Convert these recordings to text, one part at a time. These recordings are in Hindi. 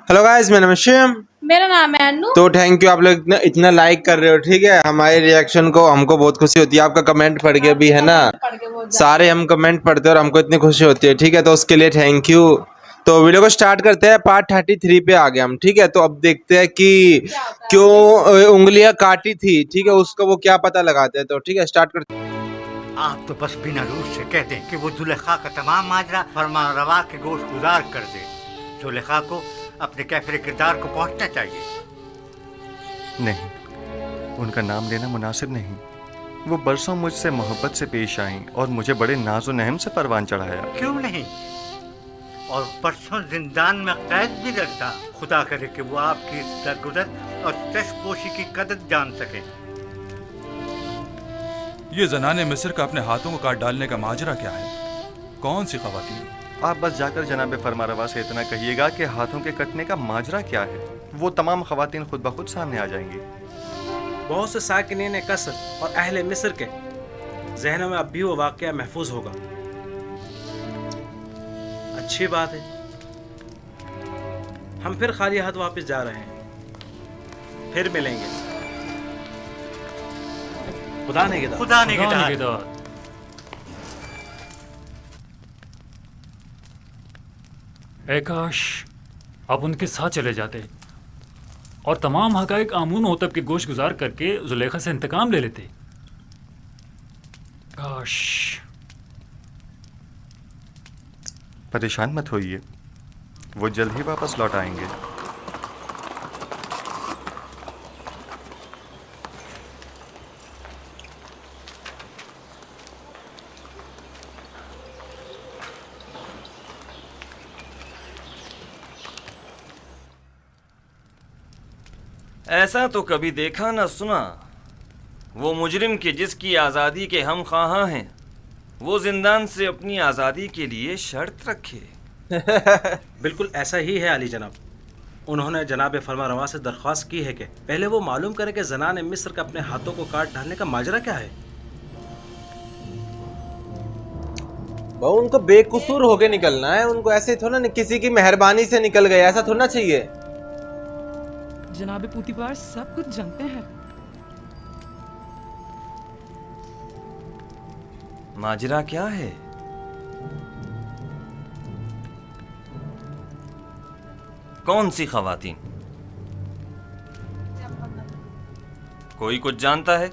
हेलो गाइस, मेरा नाम है शिवम। मेरा नाम है अनु। तो थैंक यू, आप लोग इतना लाइक कर रहे हो। ठीक है, हमारे रिएक्शन को हमको बहुत खुशी होती है। आपका कमेंट पढ़ के भी है ना, सारे हम कमेंट पढ़ते हैं और हमको इतनी खुशी होती है। ठीक है, तो उसके लिए थैंक यू। तो वीडियो को स्टार्ट करते हैं। पार्ट 33 पे आ गए हम। ठीक है, तो अब देखते हैं कि क्यों उंगलियां काटी थी। ठीक है, उसको वो क्या पता लगाते हैं। तो ठीक है, स्टार्ट करते हैं। आप तो बस बिना रूस से कह दें कि वो जुलेखा का तमाम माजरा फरमान रवा के गोश गुजार कर दे। जुलेखा को अपने कैफरे किरदार को पहुंचना चाहिए। नहीं, उनका नाम लेना मुनासिब नहीं। वो बरसों मुझसे मोहब्बत से पेश आईं और मुझे बड़े नाज़ो नहम से परवान चढ़ाया। क्यों नहीं, और परसों जिंदान में कैद भी रखा। खुदा करे कि वो आपकी इस दरगुजर और चश्मपोशी की कदर जान सके। ये जनाने मिस्र का अपने हाथों को काट डालने का माजरा क्या है? कौन सी खवातीन? आप बस जाकर जनाब फरमारवा से इतना कहिएगा कि हाथों के कटने का माजरा क्या है। वो तमाम खवातीन खुद ब खुद सामने आ जाएंगी। बहुत से साकिनीन कसर और अहले मिस्र के जहनों में अब भी वो वाक़या महफूज होगा। अच्छी बात है, हम फिर खाली हाथ वापस जा रहे हैं। फिर मिलेंगे। खुदा निगहदार। खुदा निगहदार। ऐ काश आप उनके साथ चले जाते और तमाम हकाइक आमून होतब के गोश गुजार करके जुलेखा से इंतकाम ले लेते। काश। परेशान मत होइए, वो जल्द ही वापस लौट आएंगे। ऐसा तो कभी देखा न सुना। वो मुजरिम के जिसकी आज़ादी के हम ख्वाहां हैं, वो जिंदान से अपनी आज़ादी के लिए शर्त रखे। बिल्कुल ऐसा ही है अली जनाब। उन्होंने जनाब फरमारवा से दरख्वास्त की है कि पहले वो मालूम करें कि जनाने मिस्र का अपने हाथों को काट डालने का माजरा क्या है। बहु उनको बेकसूर होके निकलना है। उनको ऐसे थोड़ा ना किसी की मेहरबानी से निकल गए, ऐसा थोड़ा चाहिए। जनाब पूतीफार सब कुछ जानते हैं। माजरा क्या है? कौन सी खवातीन? कोई कुछ जानता है?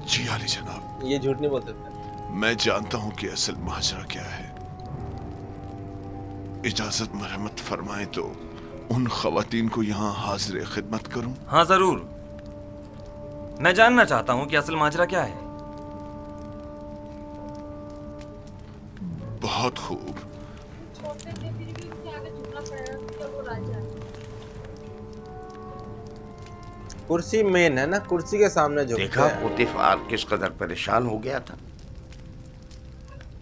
जी आली जनाब, ये झूठ नहीं बोल सकता। मैं जानता हूं कि असल माजरा क्या है। इजाजत मरहमत फरमाए तो उन खवातीन को यहाँ हाजिर खिदमत करूं? हाँ जरूर, मैं जानना चाहता हूं कि असल माजरा क्या है। बहुत खूब। कुर्सी मेन है ना, कुर्सी के सामने जो देखा पुतीफार किस कदर परेशान हो गया था।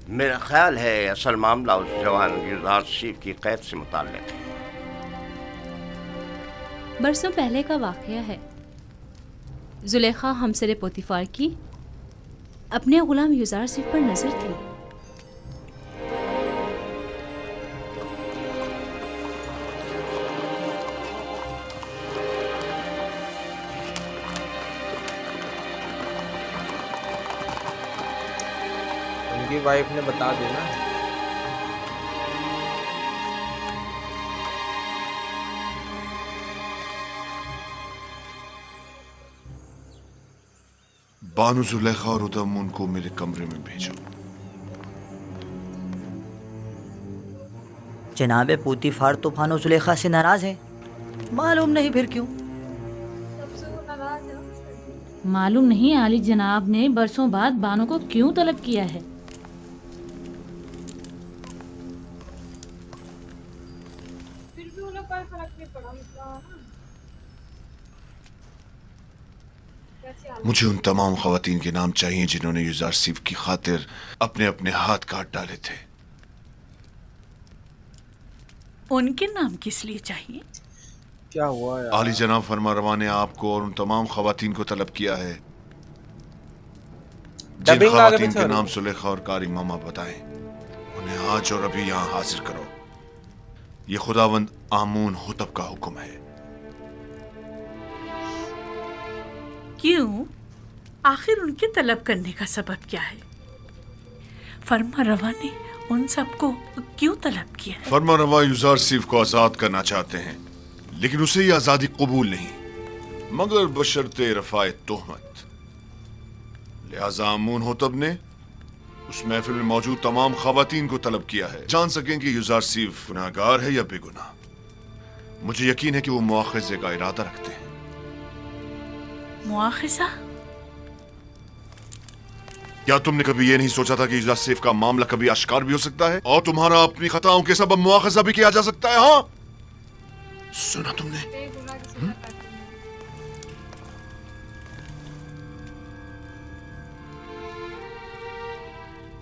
मेरा ख्याल है असल मामला उस जवान यूसुफ की कैद से मुताल्लिक है। बरसों पहले का वाक़या है। जुलेखा हमसरे पोतीफार की अपने गुलाम यूसुफ पर नजर थी। उनकी वाइफ ने बता देना। बानु जुलेखा और उदम को मेरे कमरे में भेजो। जनाब पूतीफार तो बानो जुलेखा से नाराज है। मालूम नहीं फिर क्यों। मालूम नहीं आली जनाब ने बरसों बाद बानो को क्यों तलब किया है। फिर भी उन्हें कोई फर्क नहीं पड़ा। मुझे उन तमाम खवातीन के नाम चाहिए जिन्होंने यूसुफ की खातिर अपने अपने हाथ काट डाले थे। उनके नाम किस लिए चाहिए? क्या हुआ यार? आली जनाब फरमारवा ने आपको और उन तमाम खवातीन को तलब किया है जिन खवातीन के नाम सुलेखा और कारी मामा बताएं। उन्हें आज और अभी यहाँ हाजिर करो। ये खुदावंद आमून होतब का हुक्म है। क्यों? आखिर उनके तलब करने का सबब क्या है? फरमा रवा ने उन सबको क्यों तलब किया है? फरमा रवा युजारसीफ को आजाद करना चाहते हैं, लेकिन उसे ये आजादी कबूल नहीं, मगर बशर्ते रफाए तोहमत। लिहाजा आमून होतब ने उस महफिल में मौजूद तमाम खवातीन को तलब किया है, जान सकें कि युजारसीफ गुनाहगार है या बेगुनाह। मुझे यकीन है कि वो मुआखजे का इरादा रखते हैं। मुआखजा? क्या तुमने कभी ये नहीं सोचा था कि युजारसीफ का मामला कभी आश्कार भी हो सकता है और तुम्हारा अपनी खताओं के सबब मुआखजा भी किया जा सकता है? हाँ, सुना तुमने?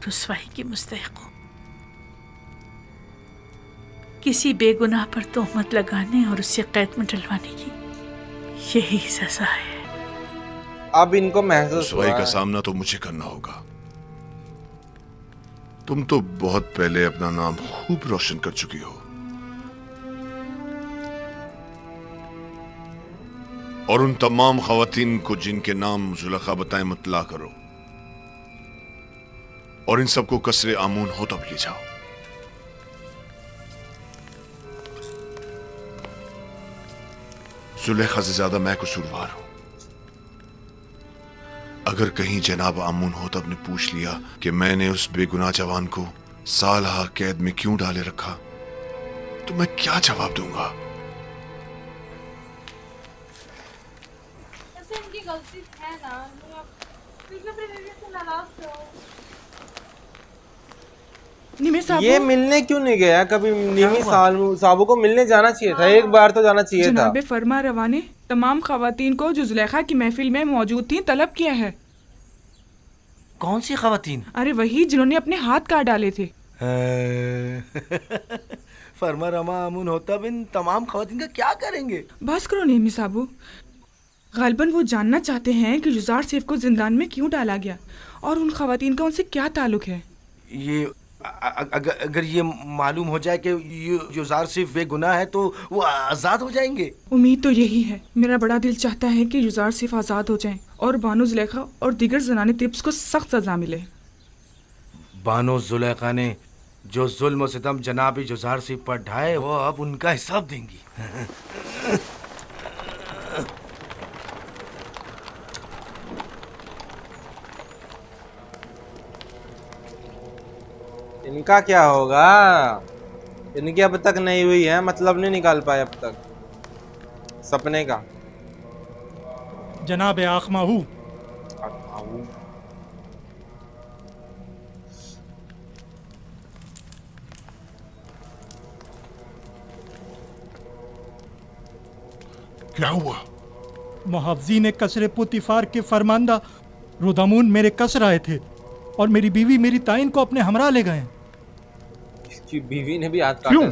रुसवाई की मुस्तहिक हो। किसी बेगुनाह पर तोहमत लगाने और उससे कैद में डलवाने की यही सजा है। अब इनको महसूस रुसवाई का सामना तो मुझे करना होगा। तुम तो बहुत पहले अपना नाम खूब रोशन कर चुकी हो, और उन तमाम खवातीन को जिनके नाम जुलेखा बताएं मुतला करो और इन सबको कसरे आमून होतब ले जाओ। जुलेखा से ज्यादा मैं कसूरवार हूं। अगर कहीं जनाब आमून होतब ने पूछ लिया कि मैंने उस बेगुनाह जवान को सालहा कैद में क्यों डाले रखा, तो मैं क्या जवाब दूंगा? ऐसे इनकी गलती है ना, फिर नाराज हो। निमी साहब, ये मिलने क्यों नहीं गया कभी? निमी साहबों को मिलने जाना चाहिए था, एक बार तो जाना चाहिए था। जनाब फरमा रवा ने तमाम खवातीन को जो जुलेखा की महफिल में मौजूद थी तलब किया है। कौन सी खवातीन? अरे वही जिन्होंने अपने हाथ काट डाले थे। फरमा रवा आमून होतब इन तमाम खवातीन का क्या करेंगे? बस करो निमी साहब, गालिबन वो जानना चाहते हैं कि युजारसीफ को जिंदान में क्यों डाला गया और उन खवातीन का उनसे क्या ताल्लुक है। ये अगर ये मालूम हो जाए कि युजारसीफ बेगुनाह है तो वो आज़ाद हो जाएंगे। उम्मीद तो यही है। मेरा बड़ा दिल चाहता है कि युजारसीफ आज़ाद हो जाएं और बानो जुलेखा और दीगर जनानी तिब्स को सख्त सजा मिले। बानो जुलेखा ने जो जुल्म सितम जनाब युजारसीफ पर ढाए वो अब उनका हिसाब देंगी। इनका क्या होगा? इनकी अब तक नहीं हुई है, मतलब नहीं निकाल पाए अब तक सपने का। जनाब आखमाहू, क्या हुआ? मुहावजीन कसरे पुतिफार के फरमांदा रुदामून मेरे कसर आए थे और मेरी बीवी मेरी ताइन को अपने हमरा ले गए। इसकी बीवी ने भी हाथ काटा। क्यों?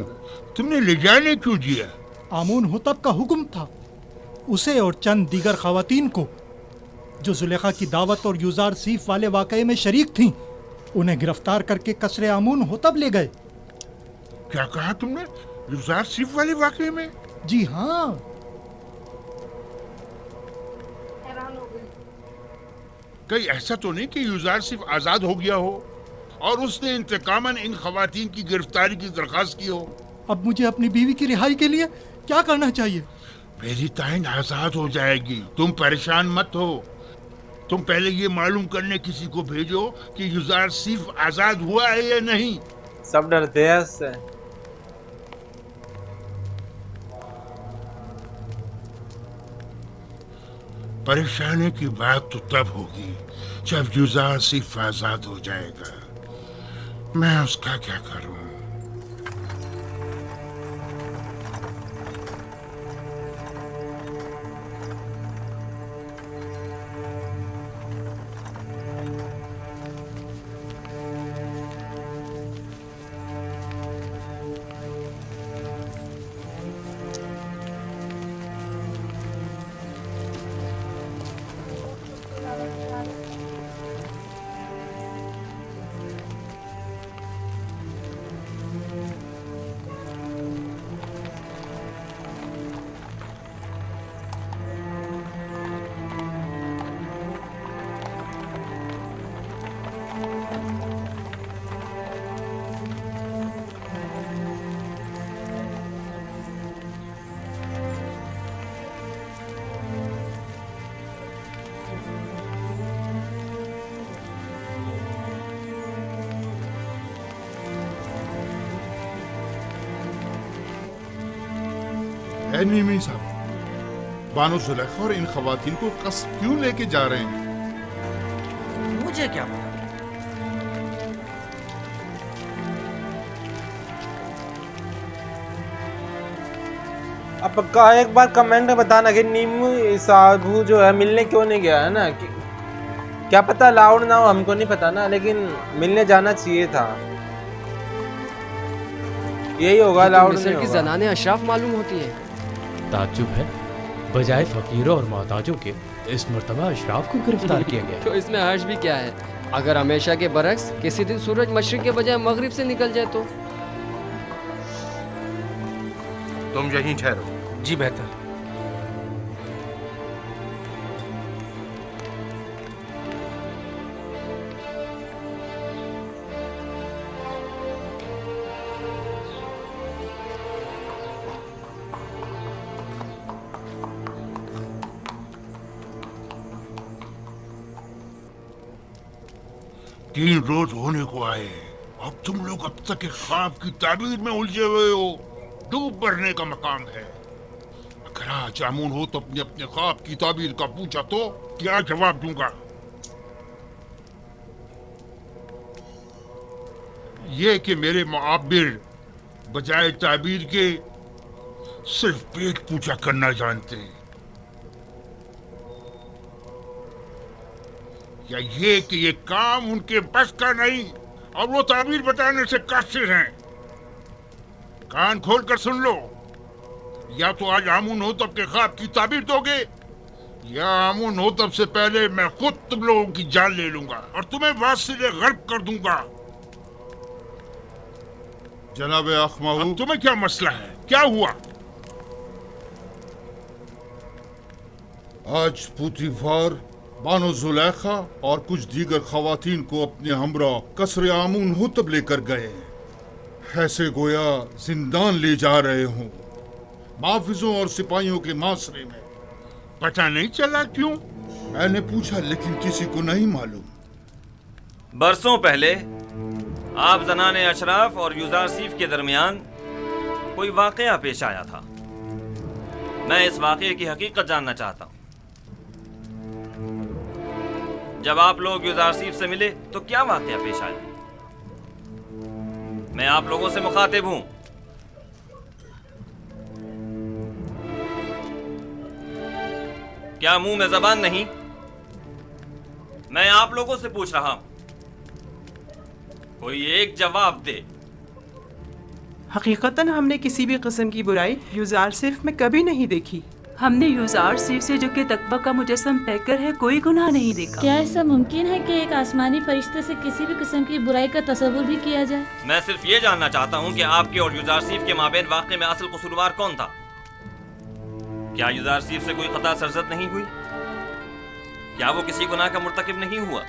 तुमने ले जाने क्यों दिया? आमून हुतब का हुक्म था। उसे और चंद दीगर खवातीन को जो जुलेखा की दावत और युजारसीफ वाले वाकये में शरीक थीं, उन्हें गिरफ्तार करके कसरे आमून हुतब ले गए। क्या कहा तुमने? युजारसीफ वाले वाकये में? जी हाँ। कहीं ऐसा तो नहीं कि युजारसीफ आजाद हो गया हो और उसने इंतकामन इन खवातीन की गिरफ्तारी की दरखास्त की हो? अब मुझे अपनी बीवी की रिहाई के लिए क्या करना चाहिए? मेरी ताइन आजाद हो जाएगी, तुम परेशान मत हो। तुम पहले ये मालूम करने किसी को भेजो कि युजारसीफ आजाद हुआ है या नहीं। सब डरते हैं इससे। परेशानी की बात तो तब होगी जब युजारसीफ आजाद हो जाएगा। मैं उसका क्या करूं? है नीमी साहब, बानो जुलेखा और इन खवातीन को कस क्यों लेके जा रहे हैं? मुझे क्या पता। अब का एक बार कमेंट में बताना कि नीमू साबू जो है मिलने क्यों नहीं गया है ना क्या पता लाउड ना हो, हमको नहीं पता ना, लेकिन मिलने जाना चाहिए था। यही होगा, लाउड नहीं की होगा। जनाने अशराफ मालूम होती है। ताज्जुब है, बजाय फकीरों और मोहताजों के इस मर्तबा अशराफ को गिरफ्तार किया गया। तो इसमें हर्ष भी क्या है? अगर हमेशा के बरक्स किसी दिन सूरज मशरिक के बजाय मगरिब से निकल जाए तो? तुम यहीं ठहरो। जी बेहतर। तीन रोज होने को आए, अब तुम लोग अब तक एक ख्वाब की ताबीर में उलझे हुए हो। डूब मरने का मकाम है। अगर आज आमून हो तो अपने अपने ख्वाब की ताबीर का पूछा तो क्या जवाब दूंगा? ये कि मेरे मुआब्बिर बजाय ताबीर के सिर्फ पेट पूजा करना जानते हैं, या ये कि ये काम उनके बस का नहीं और वो ताबीर बताने से कासिर हैं। कान खोल कर सुन लो, या तो आज आमून हो तब के ख्वाब की ताबीर दोगे, या आमून हो तब से पहले मैं खुद तुम लोगों की जान ले लूंगा और तुम्हें वासिले गर्ब कर दूंगा। जनाब अखमाऊ, तुम्हें क्या मसला है? क्या हुआ? आज पुतीफार बानो जुलेखा और कुछ दीगर खवातीन को अपने हमरा कसरे आमून हुतब लेकर गए, ऐसे गोया जिंदान ले जा रहे हों, माफिजों और सिपाहियों के मासरे में। पता नहीं चला क्यों? मैंने पूछा लेकिन किसी को नहीं मालूम। बरसों पहले आप जनाने अशराफ और युजार सीफ के दरमियान कोई वाकया पेश आया था। मैं इस वाकये की हकीकत जानना चाहता हूं। जब आप लोग युजार सीफ से मिले तो क्या वाकया पेश आया? मैं आप लोगों से मुखातिब हूं। क्या मुंह में जबान नहीं? मैं आप लोगों से पूछ रहा हूं, कोई एक जवाब दे। हकीकतन हमने किसी भी किस्म की बुराई युजार सिर्फ में कभी नहीं देखी। हमने युजार सिर्फ से जो कि तकवा का मुजस्सम पैकर है कोई गुनाह नहीं देखा। क्या ऐसा मुमकिन है कि एक आसमानी फरिश्ते से किसी भी किस्म की बुराई का तस्वुर भी किया जाए? मैं सिर्फ ये जानना चाहता हूँ कि आपके और युजार सीफ के माबेन वाक़े में असल कसूरवार कौन था? क्या युजार सीफ से कोई खता सरजद नहीं हुई? क्या वो किसी गुनाह का मुर्तकिब नहीं हुआ?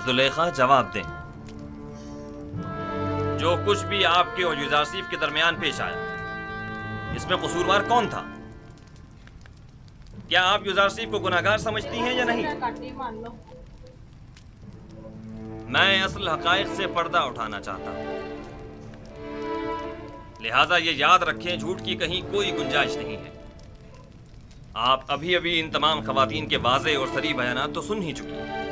जुलेखा जवाब दें। जो कुछ भी आपके और युजार सीफ के दरमियान पेश आया, इसमें कसूरवार कौन था? क्या आप युजार सीफ को गुनाहगार समझती हैं या नहीं? मैं असल हकायक से पर्दा उठाना चाहता हूं, लिहाजा ये याद रखें, झूठ की कहीं कोई गुंजाइश नहीं है। आप अभी अभी इन तमाम खवातीन के वाज़े और सरी बयानात तो सुन ही चुकी हैं।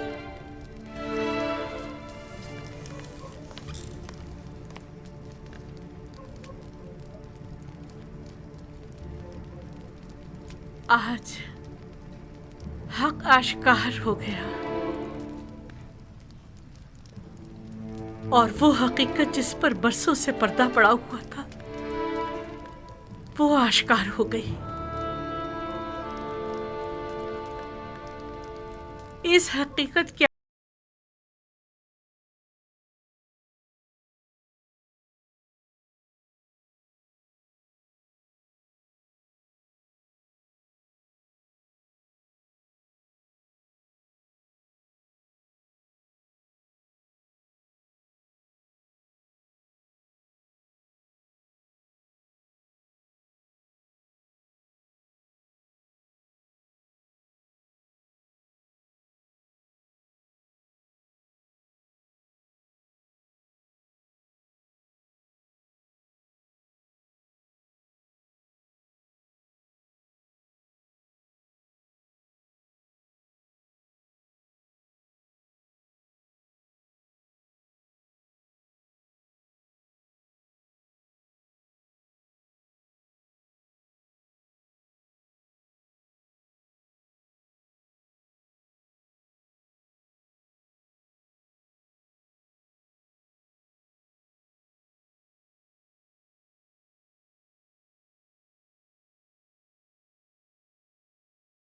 आज हक आश्कार हो गया और वो हकीकत जिस पर बरसों से पर्दा पड़ा हुआ था वो आश्कार हो गई। इस हकीकत के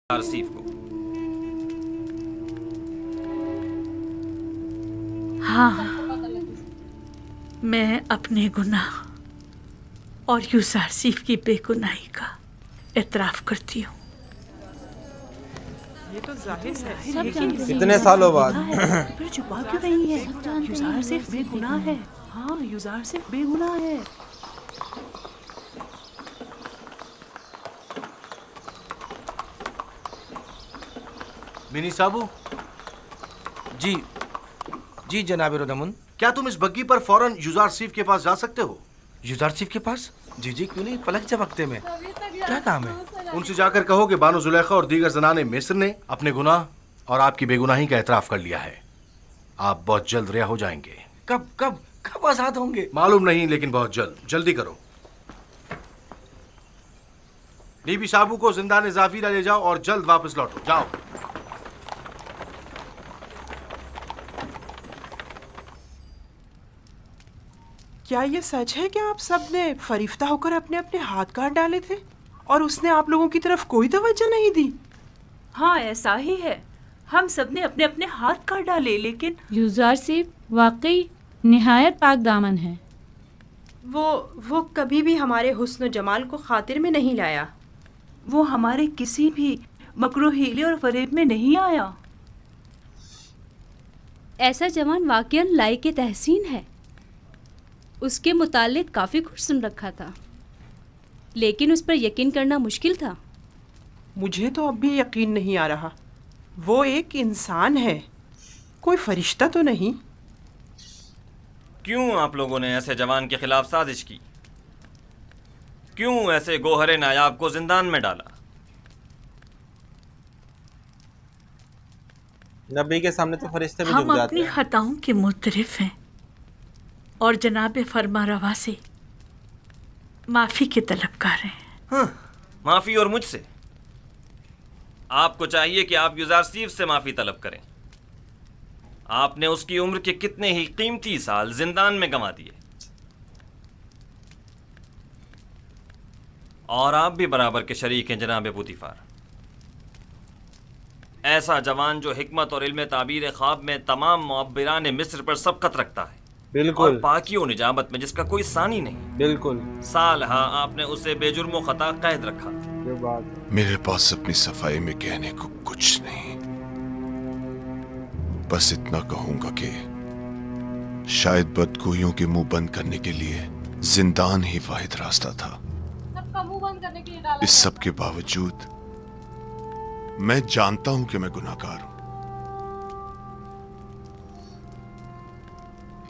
आसिफ को। हाँ, मैं अपने गुनाह और यूज़र सीफ की बेगुनाही का एतराफ़ करती हूँ। ये तो जाहिर है, सब लेकिन जानते हैं। इतने सालों बाद फिर छुपा क्यों रही है? यूज़र सिर्फ बेगुनाह है। हाँ, यूज़र सिर्फ बेगुनाह है। मिनी साबू जी, जी जनाब रुदमुन, क्या तुम इस बग्गी पर फौरन युजार सीफ के पास जा सकते हो? युजार सीफ के पास? जी जी, क्यों नहीं, पलक झपकते में। क्या काम है? उनसे जाकर कहो कि बानो जुलेखा और दीगर जनाने मिस्र ने अपने गुनाह और आपकी बेगुनाही का एतराफ कर लिया है। आप बहुत जल्द रिहा हो जाएंगे। कब कब कब आजाद होंगे मालूम नहीं, लेकिन बहुत जल्द। जल्दी करो। बीबी साबू को जिंदान जाफिरा ले जाओ और जल्द वापस लौटो। जाओ। क्या ये सच है कि आप सब ने फरिश्ता होकर अपने अपने हाथ काट डाले थे और उसने आप लोगों की तरफ कोई तवज्जो नहीं दी? हाँ, ऐसा ही है। हम सब ने अपने अपने हाथ काट डाले, लेकिन यूज़र सिर्फ वाकई निहायत पाक दामन है। वो कभी भी हमारे हुस्न जमाल को खातिर में नहीं लाया। वो हमारे किसी भी मकरू हीले और फरेब में नहीं आया। ऐसा जवान वाकईन लायक तहसीन है। उसके मुतालिक काफ़ी कुछ सुन रखा था, लेकिन उस पर यकीन करना मुश्किल था। मुझे तो अब भी यकीन नहीं आ रहा। वो एक इंसान है, कोई फरिश्ता तो नहीं। क्यों आप लोगों ने ऐसे जवान के खिलाफ साजिश की? क्यों ऐसे गोहरे नायाब को जिंदान में डाला? नबी के सामने तो फरिश्ते भी झुक हम जाते अपनी हैं। खताओं के मुतरिफ हैं और जनाब फरमा रवा से माफ़ी के तलबगार हैं। हाँ, माफ़ी और मुझसे? आपको चाहिए कि आप युजार सीफ से माफ़ी तलब करें। आपने उसकी उम्र के कितने ही कीमती साल जिंदान में गंवा दिए, और आप भी बराबर के शरीक हैं जनाब पुतीफार। ऐसा जवान जो हिकमत और इल्म ताबीर ख्वाब में तमाम मुअब्बिरान मिस्र पर सबकत रखता है, बिल्कुल, और पाकी और निजामत में जिसका कोई सानी नहीं। बिल्कुल। साल आपने उसे बेजुर्म खता कैद रखा। मेरे पास अपनी सफाई में कहने को कुछ नहीं, बस इतना कहूंगा कि शायद बदगोइयों के मुंह बंद करने के लिए जिंदान ही वाहिद रास्ता था। सबका मुंह बंद करने के लिए डाला। इस सब के बावजूद मैं जानता हूं कि मैं गुनाहगार हूं।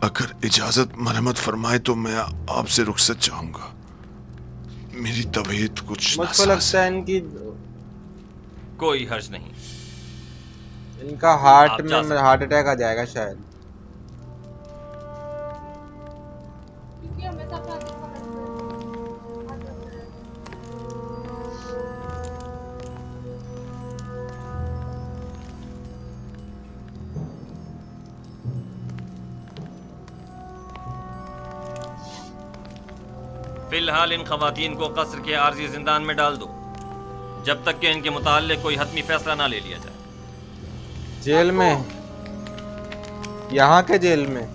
अगर इजाजत मरहमत फरमाए तो मैं आपसे रुखसत चाहूंगा। मेरी तबीयत कुछ मुझको लगता है इनकी कोई हर्ज नहीं। इनका हार्ट में हार्ट अटैक आ जाएगा शायद। क्योंकि हमेशा अपना फिलहाल इन खवातीन को कसर के आर्जी जिंदान में डाल दो, जब तक कि इनके मुताल्लिक कोई हतमी फैसला ना ले लिया जाए। जेल में? यहाँ के जेल में?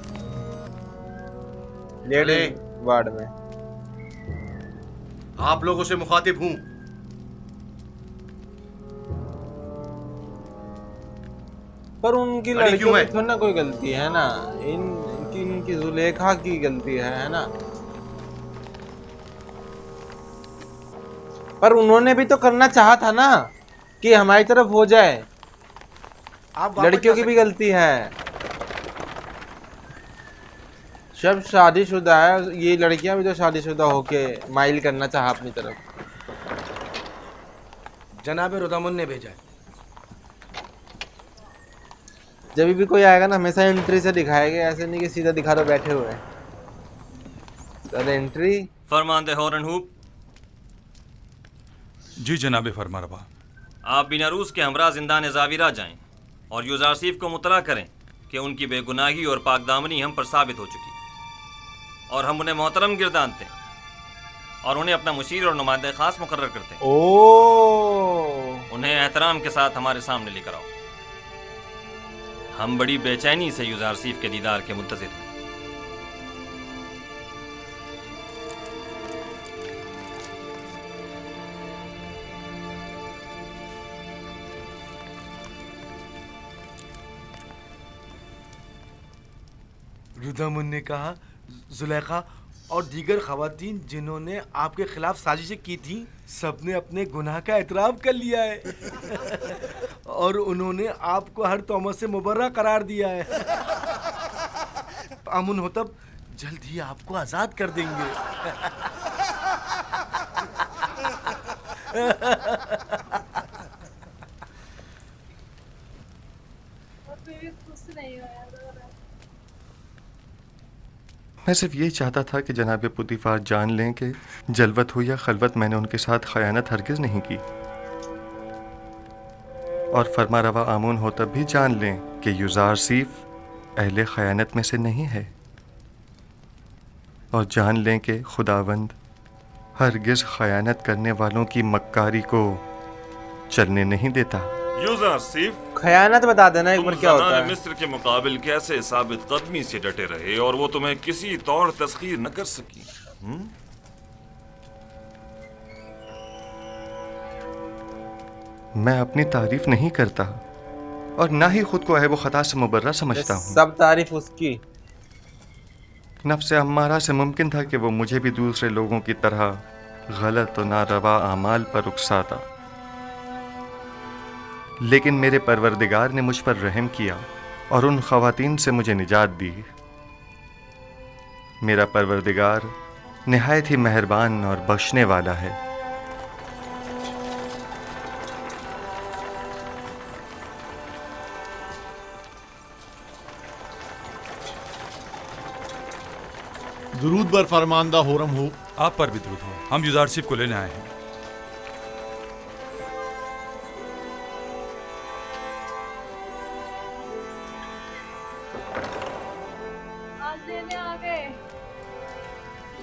लेडी वार्ड में? आप लोगों से मुखातिब हूं। पर उनकी लड़कियों की थोड़ी ना कोई गलती है ना, इनकी जुलेखा की गलती है ना। पर उन्होंने भी तो करना चाहा था ना कि हमारी तरफ हो जाए। लड़कियों की भी गलती है। सब शादीशुदा है, ये लड़कियां भी तो शादीशुदा होके माइल करना चाहा अपनी तरफ। जनाब रुदमुन ने भेजा है। जब भी कोई आएगा ना हमेशा एंट्री से दिखाएगा, ऐसे नहीं कि सीधा दिखा दो बैठे हुए हैं। सर एंट्री फरमान दे हॉर्न हुप। जी जनाब फरमा रवा। आप बिनारूस के हमरा जिंदान जाविरा जाएं और युजार सीफ को मुतला करें कि उनकी बेगुनाही और पाकदामनी हम पर साबित हो चुकी, और हम उन्हें मोहतरम गिरदानते हैं और उन्हें अपना मुशीर और नुमाइंदा खास मुकर्रर करते हैं। उन्हें एहतराम के साथ हमारे सामने लेकर आओ। हम बड़ी बेचैनी से यूजारसीफ के दीदार के मुंतज़िर हैं। रुदामुन ने कहा जुलेखा और दीगर खवातीन जिन्होंने आपके खिलाफ साजिशें की थी सबने अपने गुनाह का एतराफ़ कर लिया है और उन्होंने आपको हर तोहमत से मुबर्रा करार दिया है। अमुन होतब जल्द ही आपको आज़ाद कर देंगे। मैं सिर्फ यही चाहता था कि जनाब पुतीफार जान लें कि जलवत हो या खलवत मैंने उनके साथ खयानत हरगिज़ नहीं की, और फरमा रवा आमून हो तब भी जान लें कि यूजारसीफ अहले खयानत में से नहीं है, और जान लें कि खुदावंद हरगिज़ खयानत करने वालों की मक्कारी को चलने नहीं देता। यूजारसीफ खयानत बता देना एक बार क्या होता है। मिस्र के मुकाबिल कैसे साबित कदमी से डटे रहे और वो तुम्हें किसी तौर तस्खीर न कर सकी। मैं अपनी तारीफ नहीं करता और ना ही खुद को ऐब खता से मुबर्रा समझता हूँ। सब तारीफ उसकी। नफ्स अम्मारा से मुमकिन था कि वो मुझे भी दूसरे लोगों की तरह गलत और नारवा आमाल पर उकसाता, लेकिन मेरे परवरदिगार ने मुझ पर रहम किया और उन खवातीन से मुझे निजात दी। मेरा परवरदिगार निहायत ही मेहरबान और बख्शने वाला है। दुरूद बर फरमानदा होरम हो। आप पर भी दुरूद हो। हम यूजारसीफ को लेने आए हैं।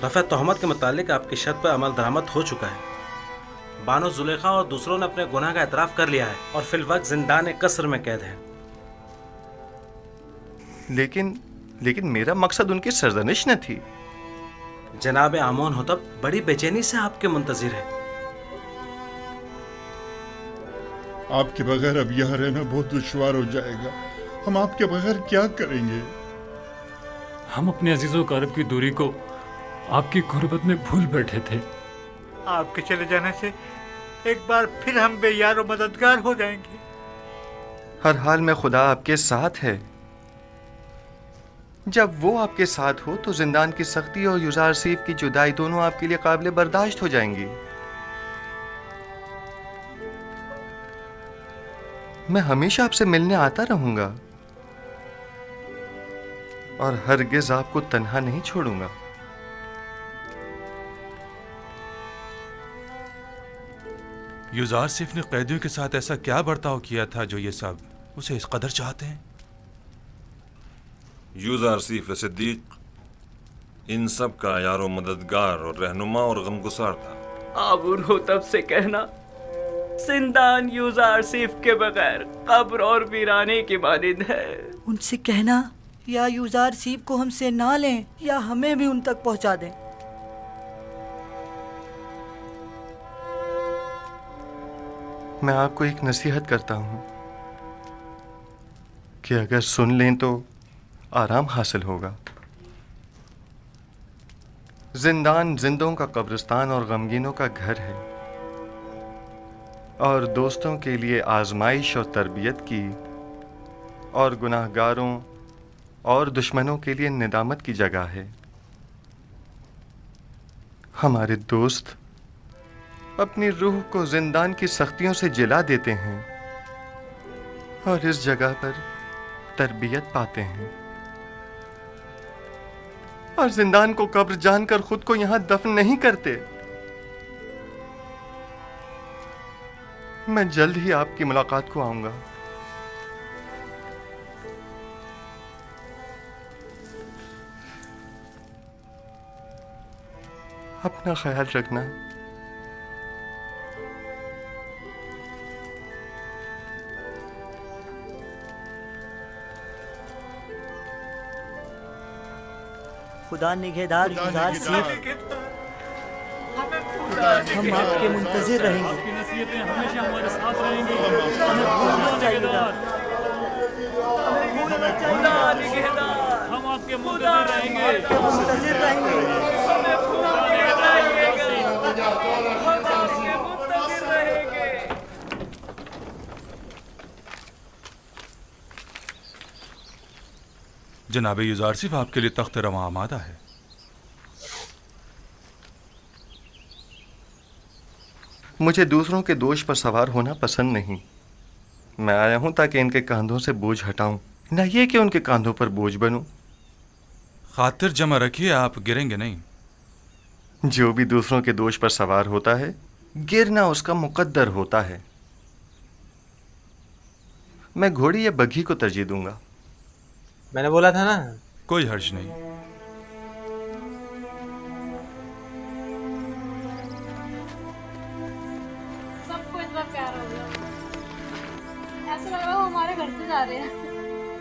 रफ़ा तोहमत के मुतालिक आपकी शर्त पर अमल दरामद हो चुका है। बानो जुलेखा और दूसरों ने अपने गुनाह का एतराफ़ कर लिया है और फिलवक्त जिंदान कसर में कैद है। लेकिन मेरा मकसद उनकी सरजनिश न थी। जनाब आमोन होतब बड़ी बेचैनी से आपके मुंतज़िर है। आपके बगैर अब यहाँ रहना बहुत दुश्वार हो जाएगा। हम आपके बगैर क्या करेंगे? हम अपने अजीज़ों क़रीब की दूरी को आपकी गुर्बत में भूल बैठे थे। आपके चले जाने से एक बार फिर हम बेयार और मददगार हो जाएंगे। हर हाल में खुदा आपके साथ है। जब वो आपके साथ हो तो जिंदान की सख्ती और यूजारसीफ की जुदाई दोनों आपके लिए काबिल बर्दाश्त हो जाएंगी। मैं हमेशा आपसे मिलने आता रहूंगा और हरगिज आपको तन्हा नहीं छोड़ूंगा। यूजारसीफ ने कैदियों के साथ ऐसा क्या बर्ताव किया था जो ये सब उसे इस कदर चाहते हैं? यूजारसीफ सिद्दीक इन सब का यारो मददगार और रहनुमा और गमगुसार था। आबून हो तब से कहना जिंदान यूजारसीफ के बगैर कब्र और वीराने की मानिंद है। उनसे कहना या यूजारसीफ को हमसे ना लें या हमें भी उन तक पहुंचा दें। मैं आपको एक नसीहत करता हूं कि अगर सुन लें तो आराम हासिल होगा। जिंदान जिंदों का कब्रिस्तान और गमगीनों का घर है और दोस्तों के लिए आजमाइश और तरबियत की और गुनाहगारों और दुश्मनों के लिए निदामत की जगह है। हमारे दोस्त अपनी रूह को जिंदान की सख्तियों से जिला देते हैं और इस जगह पर तरबियत पाते हैं, और जिंदान को कब्र जानकर खुद को यहां दफन नहीं करते। मैं जल्द ही आपकी मुलाकात को आऊंगा। अपना ख्याल रखना। खुदा निगहदार युजार सीफ, हम आपके मुंतजिर रहेंगे। आपकी नसीहतें हमेशा हमारे साथ रहेंगी। हमें भूलना चाहिएगा। खुदा निगहदार, हम आपके मुंतजिर रहेंगे। मुंतजिर रहेंगे। हमें भूलना चाहिएगा। हम आपके मुंतजिर रहेंगे। जनाब युजार सिर्फ आपके लिए तख्त रवा आमादा है। मुझे दूसरों के दोष पर सवार होना पसंद नहीं। मैं आया हूं ताकि इनके कंधों से बोझ हटाऊं, न ये कि उनके कंधों पर बोझ बनूं। खातिर जमा रखिए, आप गिरेंगे नहीं। जो भी दूसरों के दोष पर सवार होता है, गिरना उसका मुकद्दर होता है। मैं घोड़ी या बग्घी को तरजीह दूंगा। मैंने बोला था ना। कोई हर्ज नहीं। सबको इतना प्यार हो गया, ऐसा लग रहा है वो हमारे घर से जा रहे हैं।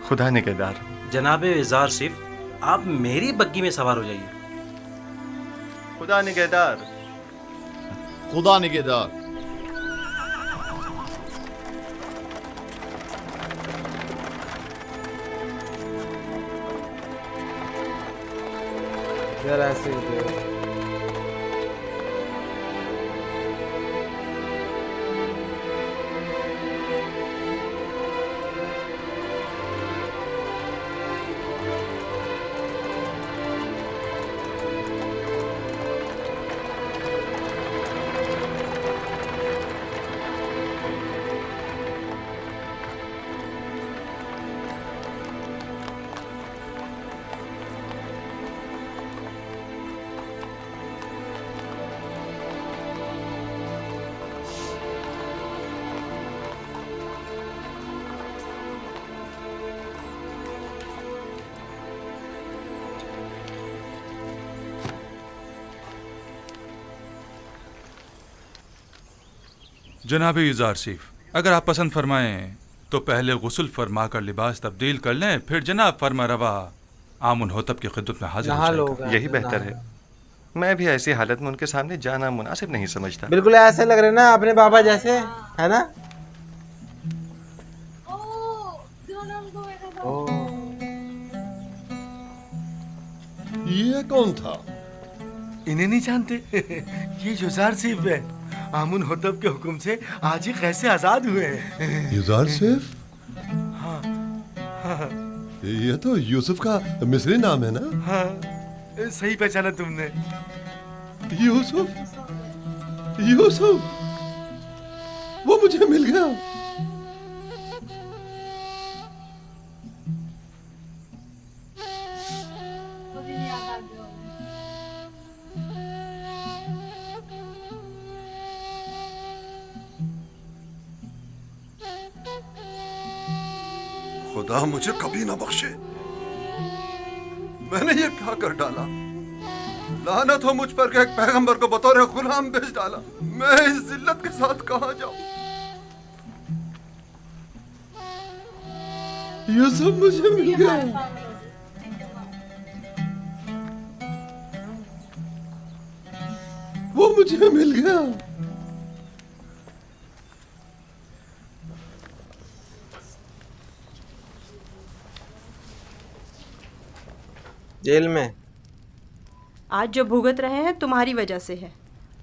खुदा निगहदार। जनाब युजार सिफ, आप मेरी बग्गी में सवार हो जाइए। खुदा निगहदार। खुदा निगहदार। जरा ऐसे ही दे। जनाब युजार सिफ, अगर आप पसंद फरमाएं तो पहले गुस्ल फरमा कर लिबास तब्दील कर लें, फिर जनाब फरमा रवा आमुन होतब की खिदमत में हाजिर हो जाएगा। यही बेहतर है। मैं भी ऐसी हालत में उनके सामने जाना मुनासिब नहीं समझता। बिल्कुल ऐसे लग रहे ना अपने बाबा जैसे, है ना? ये कौन था? इन्हें नहीं जानते? ये युजार सिफ है। आमुन होतब के हुक्म से आज ही कैसे आजाद हुए हैं। युजार सिफ? हाँ, हाँ। ये तो यूसुफ का मिस्री नाम है ना? हाँ, सही पहचाना तुमने। यूसुफ, यूसुफ, वो मुझे मिल गया। खुदा मुझे कभी ना बख्शे। मैंने ये क्या कर डाला? लानत हो मुझ पर कि एक पैगंबर को बतौर गुलाम भेज डाला। मैं इस जिल्लत के साथ कहां जाऊं? ये सब मुझे मिल गया। वो मुझे मिल गया। जेल में आज जो भुगत रहे हैं तुम्हारी वजह से है।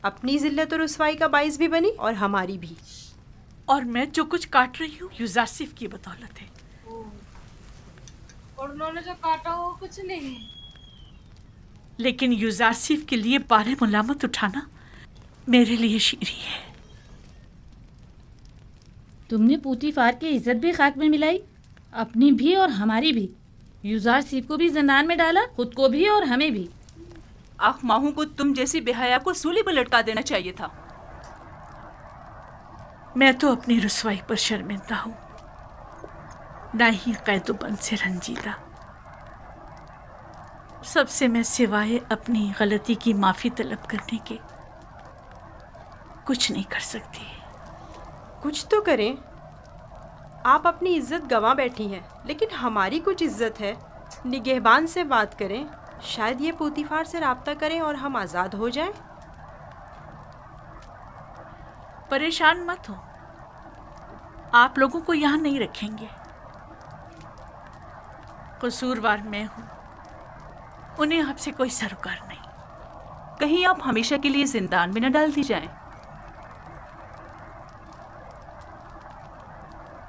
अपनी जिल्लत और रुसवाई का बाइस भी बनी और हमारी भी। और मैं जो कुछ काट रही हूँ युजार सिफ की बदौलत है। और उन्होंने जो काटा वो कुछ नहीं। लेकिन युजार सिफ के लिए बारे मुलामत उठाना मेरे लिए शीरी है। तुमने पूतीफार की इज्जत भी खाक में मिलाई, अपनी भी और हमारी भी। युजार सिफ को भी जिंदान में डाला, खुद को भी और हमें भी। आख माहू को तुम जैसी बेहया को सूली पर लटका देना चाहिए था। मैं तो अपनी रुसवाई पर शर्मिंदा हूँ, ना ही कैदुबंद से रंजीदा। सबसे मैं सिवाय अपनी गलती की माफ़ी तलब करने के कुछ नहीं कर सकती। कुछ तो करें। आप अपनी इज्जत गंवा बैठी हैं, लेकिन हमारी कुछ इज्जत है। निगहबान से बात करें। शायद ये पोतीफार से राब्ता करें और हम आज़ाद हो जाएं। परेशान मत हो, आप लोगों को यहाँ नहीं रखेंगे। कसूरवार मैं हूँ, उन्हें आपसे कोई सरोकार नहीं। कहीं आप हमेशा के लिए जिंदान में न डाल दी जाएं।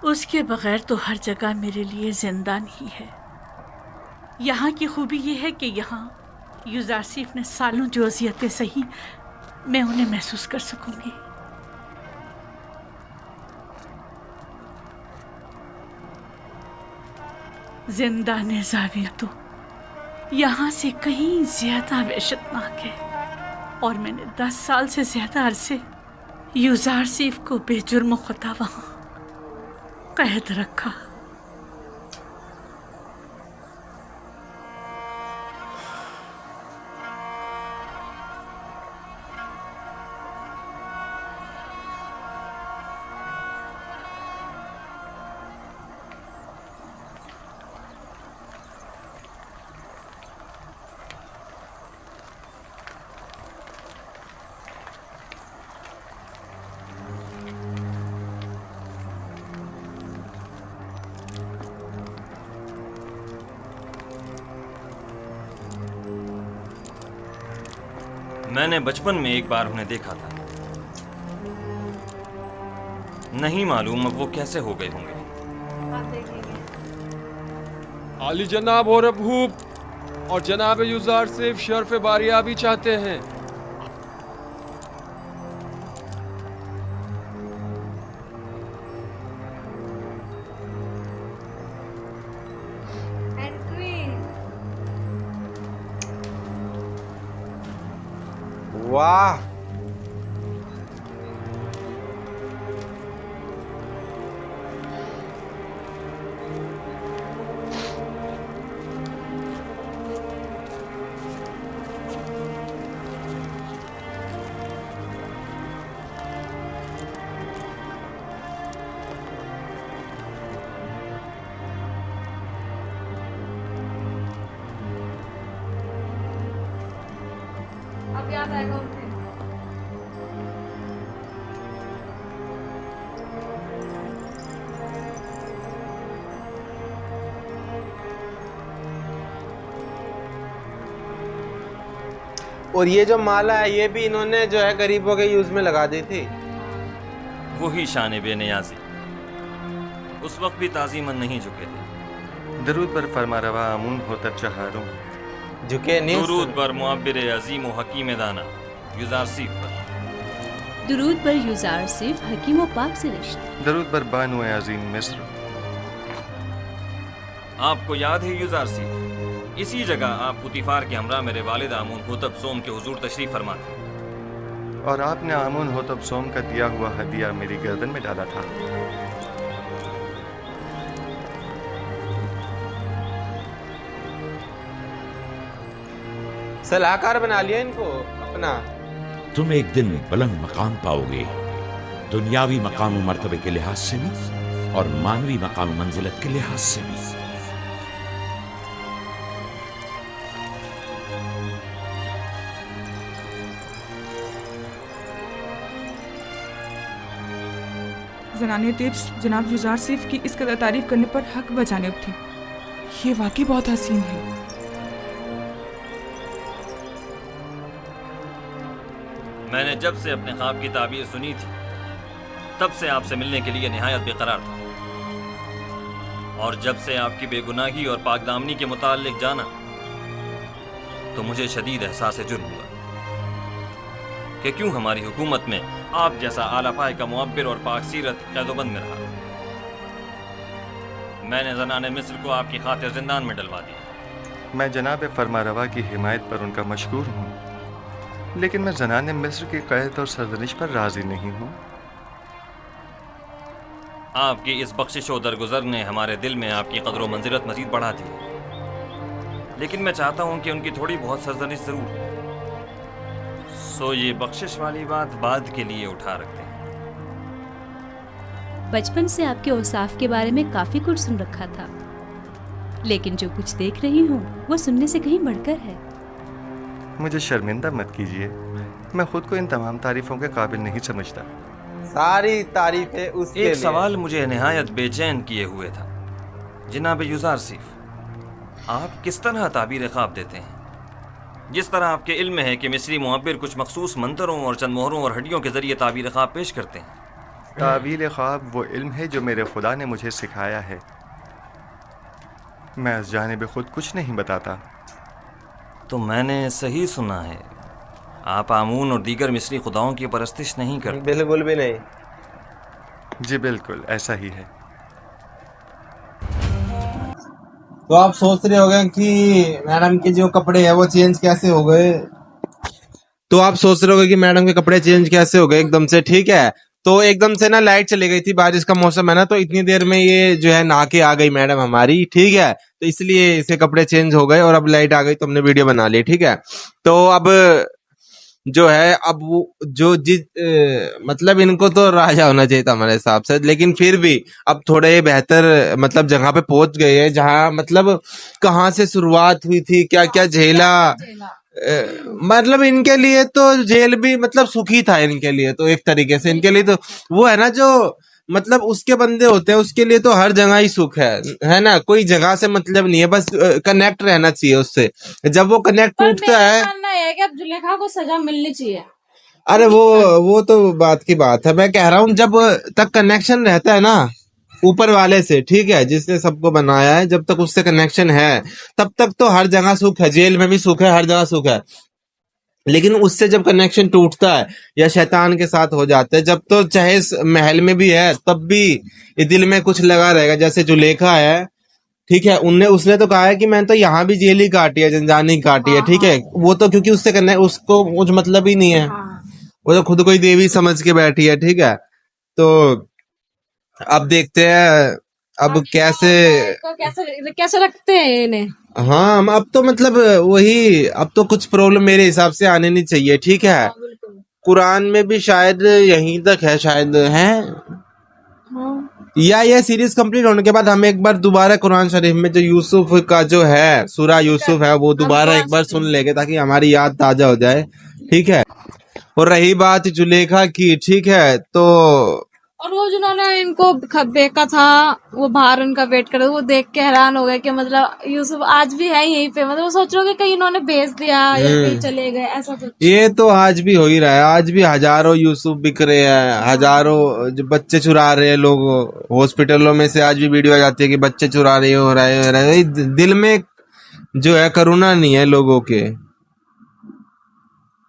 उसके बगैर तो हर जगह मेरे लिए जिंदान ही है। यहाँ की खूबी ये है कि यहाँ यूज़ारसीफ ने सालों जो अज़ियतें सही, मैं उन्हें महसूस कर सकूंगी। जिंदान ज़ाविया तो यहाँ से कहीं ज्यादा वहशतनाक है, और मैंने 10 साल से ज्यादा अरसे यूज़ारसीफ को बेजुर्म खुदा वहाँ कैद रखा। मैंने बचपन में एक बार उन्हें देखा था, नहीं मालूम अब वो कैसे हो गए होंगे। आली जनाब और अबूब और जनाब यूज़ारसीफ शर्फ बारियाबी चाहते हैं। वाह, अब याद आएगा उसे। और ये जो माला है ये भी इन्होंने जो है गरीबों के यूज में लगा दी थी। वही शान बेनियाज़ी, उस वक्त भी ताज़ीमन नहीं झुके थे। दरूद पर फरमारवा आमून होता चहारों, झुके नहीं। दुरूद पर मुअब्बिर अज़ीम व हकीम दाना यूज़ारसीफ पर। दुरूद पर यूज़ारसीफ हकीम व पाक से रिश्ते। दरूद पर बानो अज़ीम मिस्र। आपको याद है यूज़ारसीफ, इसी जगह आप पुतीफार के हमरा मेरे वालिद आमून होतब सोम के हुजूर तशरीफ फरमा थे, और आपने आमून होतब सोम का दिया हुआ हदिया मेरी गर्दन में डाला था। सलाहकार बना लिया इनको अपना। तुम एक दिन बुलंद मकाम पाओगे, दुनियावी मकाम व मर्तबे के लिहाज से भी और मानवी मकाम मंजिलत के लिहाज से भी। ज़नाने तिब्स जनाब यूज़ारसीफ की इस कदर तारीफ करने पर हक बजानिब थी। ये वाकई बहुत हसीन है। मैंने जब से अपने ख्वाब की ताबीर सुनी थी तब से आपसे मिलने के लिए निहायत बेकरार था, और जब से आपकी बेगुनाही और पाकदामनी के मुताल्लिक जाना तो मुझे शदीद एहसास जुर्म हुआ कि क्यों हमारी हुकूमत में आप जैसा आला पाए का मुअब्बिर और पाक सीरत कैदोबंद में रहा। मैंने ज़नाने मिस्र को आपकी खातिर जिंदान में डलवा दिया। मैं जनाब फरमारवा की हिमायत पर उनका मशकूर हूँ, लेकिन मैं ज़नाने मिस्र की क़ैद और सरदनिश पर राज़ी नहीं हूँ। आपकी इस बख्शिश व दरगुजर ने हमारे दिल में आपकी कदर व मंजिलत मज़ीद बढ़ा दी, लेकिन मैं चाहता हूँ कि उनकी थोड़ी बहुत सरदनिश ज़रूर। सो ये बख्शिश वाली बात बाद के लिए उठा रखते हैं। बचपन से आपके औसाफ के बारे में काफ़ी कुछ सुन रखा था। लेकिन जो कुछ देख रही हूँ वो सुनने से कहीं बढ़कर है। मुझे शर्मिंदा मत कीजिए, मैं खुद को इन तमाम तारीफों के काबिल नहीं समझता। सारी तारीफें उसके एक लिए। सवाल मुझे निहायत बेचैन किए हुए था। जनाब युज़ार सीफ, आप किस तरह ताबीर ख्वाब देते हैं? जिस तरह आपके इल्म है कि मिस्री मुअब्बिर कुछ मखसूस मंतरों और चंद मोहरों और हड्डियों के जरिए ताबीर ख्वाब पेश करते हैं। ताबीर ख्वाब वो इल्म है जो मेरे खुदा ने मुझे सिखाया है। मैं इस जानिब खुद कुछ नहीं बताता। तो मैंने सही सुना है, आप आमून और दीगर मिस्री खुदाओं की परस्तिश नहीं करते? बिल्कुल भी नहीं। जी बिल्कुल ऐसा ही है। तो आप सोच रहे होंगे कि मैडम के जो कपड़े हैं वो चेंज कैसे हो गए। तो आप सोच रहे होंगे कि मैडम के कपड़े चेंज कैसे हो गए एकदम से, ठीक है। तो एकदम से ना लाइट चली गई थी, बारिश का मौसम है ना, तो इतनी देर में ये जो है नहा के आ गई मैडम हमारी, ठीक है। तो इसलिए इसके कपड़े चेंज हो गए और अब लाइट आ गई तो हमने वीडियो बना ली, ठीक है। तो अब जो है अब वो जो मतलब इनको तो राजा होना चाहिए था हमारे हिसाब से, लेकिन फिर भी अब थोड़े बेहतर मतलब जगह पे पहुंच गए हैं जहां मतलब कहाँ से शुरुआत हुई थी, क्या क्या झेला। मतलब इनके लिए तो जेल भी मतलब सुखी था, इनके लिए तो एक तरीके से इनके लिए तो वो है ना जो मतलब उसके बंदे होते हैं उसके लिए तो हर जगह ही सुख है ना। कोई जगह से मतलब नहीं है, बस कनेक्ट रहना चाहिए उससे। जब वो कनेक्ट टूटता है, मानना है कि अब जुलेखा को सजा मिलनी चाहिए। अरे वो तो बात की बात है। मैं कह रहा हूँ जब तक कनेक्शन रहता है ना ऊपर वाले से, ठीक है, जिसने सबको बनाया है, जब तक उससे कनेक्शन है तब तक तो हर जगह सुख है। जेल में भी सुख है, हर जगह सुख है। लेकिन उससे जब कनेक्शन टूटता है या शैतान के साथ हो जाता है, जब तो चाहे महल में भी है तब भी ये दिल में कुछ लगा रहेगा। जैसे जुलेखा है, ठीक है, उसने तो कहा है कि मैंने तो यहाँ भी जेल ही काटी है, जंजानी काटी है, ठीक है। वो तो क्योंकि उससे करने उसको कुछ मतलब ही नहीं है, वो तो खुद को ही देवी समझ के बैठी है, ठीक है। तो अब देखते हैं अब कैसे रखते हैं इन्हें। हाँ अब तो मतलब वही, अब तो कुछ प्रॉब्लम मेरे हिसाब से आने नहीं चाहिए, ठीक है। कुरान में भी शायद यहीं तक है, शायद है या ये सीरीज कंप्लीट होने के बाद हम एक बार दोबारा कुरान शरीफ में जो यूसुफ का जो है सूरा यूसुफ है वो दोबारा एक बार सुन लेंगे ताकि हमारी याद ताजा हो जाए, ठीक है। और रही बात जुलेखा की, ठीक है, तो और वो जिन्होंने इनको बेचा था वो बाहर उनका वेट कर, वो देख के हैरान हो गए कि मतलब यूसुफ आज भी है यहीं पे। मतलब वो सोच रहे हो कि कहीं इन्होंने भेज दिया या कहीं चले गए, ऐसा कुछ। ये तो आज भी हो ही रहा है, आज भी हजारों यूसुफ बिक रहे हैं, हजारों जो बच्चे चुरा रहे हैं लोग। हॉस्पिटलों में से आज भी वीडियो आ जाती है कि बच्चे चुरा रहे हो रहा है। दिल में जो है करुणा नहीं है लोगों के,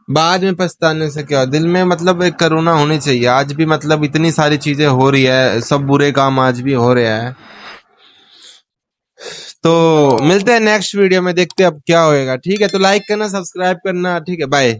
बाद में पछताने से क्या, दिल में मतलब एक करुणा होनी चाहिए। आज भी मतलब इतनी सारी चीजें हो रही है, सब बुरे काम आज भी हो रहे हैं। तो मिलते हैं नेक्स्ट वीडियो में, देखते हैं अब क्या होएगा, ठीक है। तो लाइक करना, सब्सक्राइब करना, ठीक है। बाय।